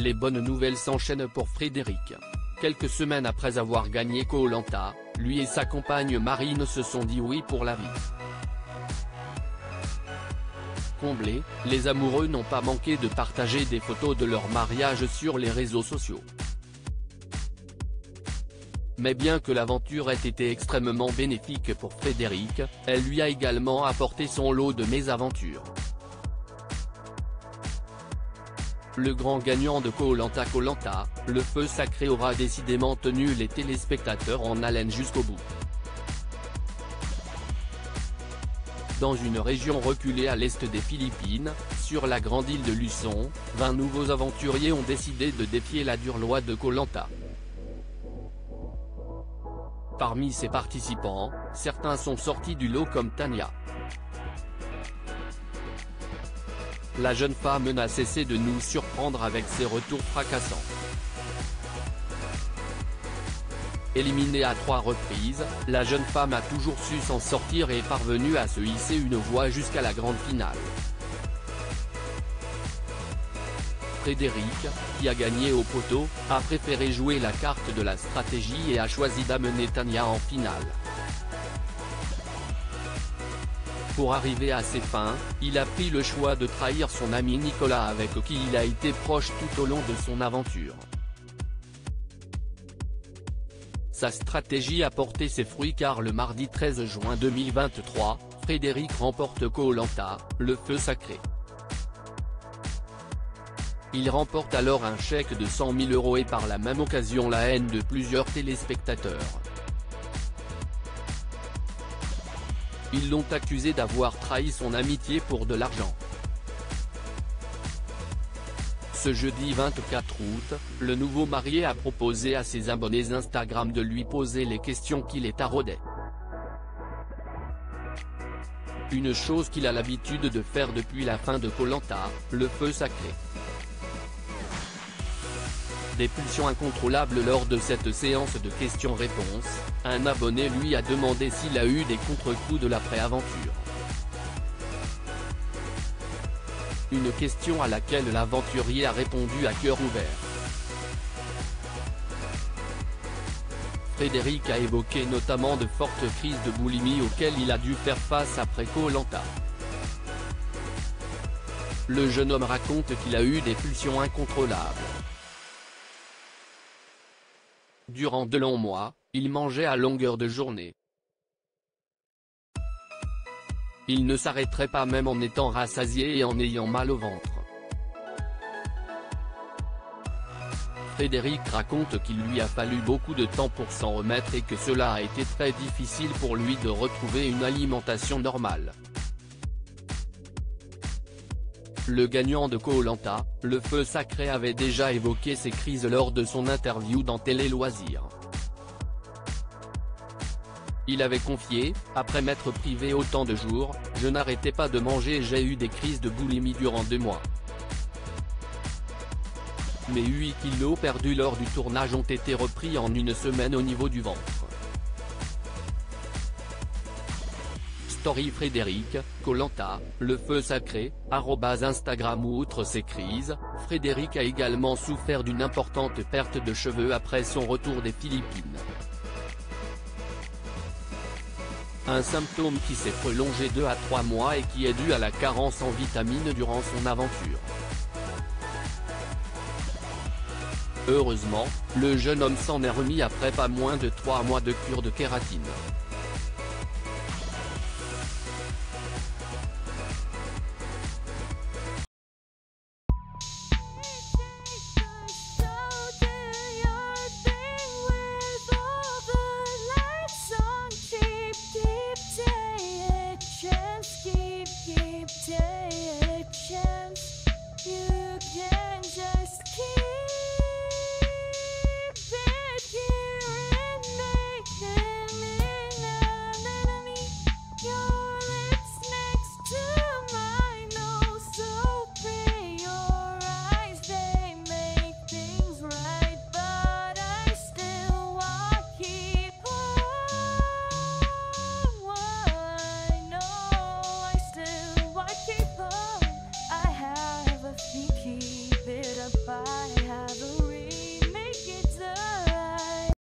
Les bonnes nouvelles s'enchaînent pour Frédéric. Quelques semaines après avoir gagné Koh-Lanta, lui et sa compagne Marine se sont dit oui pour la vie. Comblés, les amoureux n'ont pas manqué de partager des photos de leur mariage sur les réseaux sociaux. Mais bien que l'aventure ait été extrêmement bénéfique pour Frédéric, elle lui a également apporté son lot de mésaventures. Le grand gagnant de Koh-Lanta, le feu sacré aura décidément tenu les téléspectateurs en haleine jusqu'au bout. Dans une région reculée à l'est des Philippines, sur la grande île de Luçon, 20 nouveaux aventuriers ont décidé de défier la dure loi de Koh-Lanta. Parmi ces participants, certains sont sortis du lot comme Tania. La jeune femme n'a cessé de nous surprendre avec ses retours fracassants. Éliminée à 3 reprises, la jeune femme a toujours su s'en sortir et est parvenue à se hisser une voie jusqu'à la grande finale. Frédéric, qui a gagné au poteau, a préféré jouer la carte de la stratégie et a choisi d'amener Tania en finale. Pour arriver à ses fins, il a pris le choix de trahir son ami Nicolas avec qui il a été proche tout au long de son aventure. Sa stratégie a porté ses fruits car le mardi 13 juin 2023, Frédéric remporte Koh-Lanta, le feu sacré. Il remporte alors un chèque de 100 000 € et par la même occasion la haine de plusieurs téléspectateurs. Ils l'ont accusé d'avoir trahi son amitié pour de l'argent. Ce jeudi 24 août, le nouveau marié a proposé à ses abonnés Instagram de lui poser les questions qui les taraudaient. Une chose qu'il a l'habitude de faire depuis la fin de Koh-Lanta, le feu sacré. Des pulsions incontrôlables lors de cette séance de questions-réponses, un abonné lui a demandé s'il a eu des contre-coups de l'après-aventure. Une question à laquelle l'aventurier a répondu à cœur ouvert. Frédéric a évoqué notamment de fortes crises de boulimie auxquelles il a dû faire face après Koh-Lanta. Le jeune homme raconte qu'il a eu des pulsions incontrôlables. Durant de longs mois, il mangeait à longueur de journée. Il ne s'arrêterait pas même en étant rassasié et en ayant mal au ventre. Frédéric raconte qu'il lui a fallu beaucoup de temps pour s'en remettre et que cela a été très difficile pour lui de retrouver une alimentation normale. Le gagnant de Koh-Lanta, le feu sacré avait déjà évoqué ces crises lors de son interview dans Télé Loisirs. Il avait confié, après m'être privé autant de jours, je n'arrêtais pas de manger et j'ai eu des crises de boulimie durant 2 mois. Mes 8 kilos perdus lors du tournage ont été repris en 1 semaine au niveau du ventre. Story Frédéric, Koh-Lanta, le feu sacré, @Instagram. Outre ces crises, Frédéric a également souffert d'une importante perte de cheveux après son retour des Philippines. Un symptôme qui s'est prolongé 2 à 3 mois et qui est dû à la carence en vitamines durant son aventure. Heureusement, le jeune homme s'en est remis après pas moins de 3 mois de cure de kératine.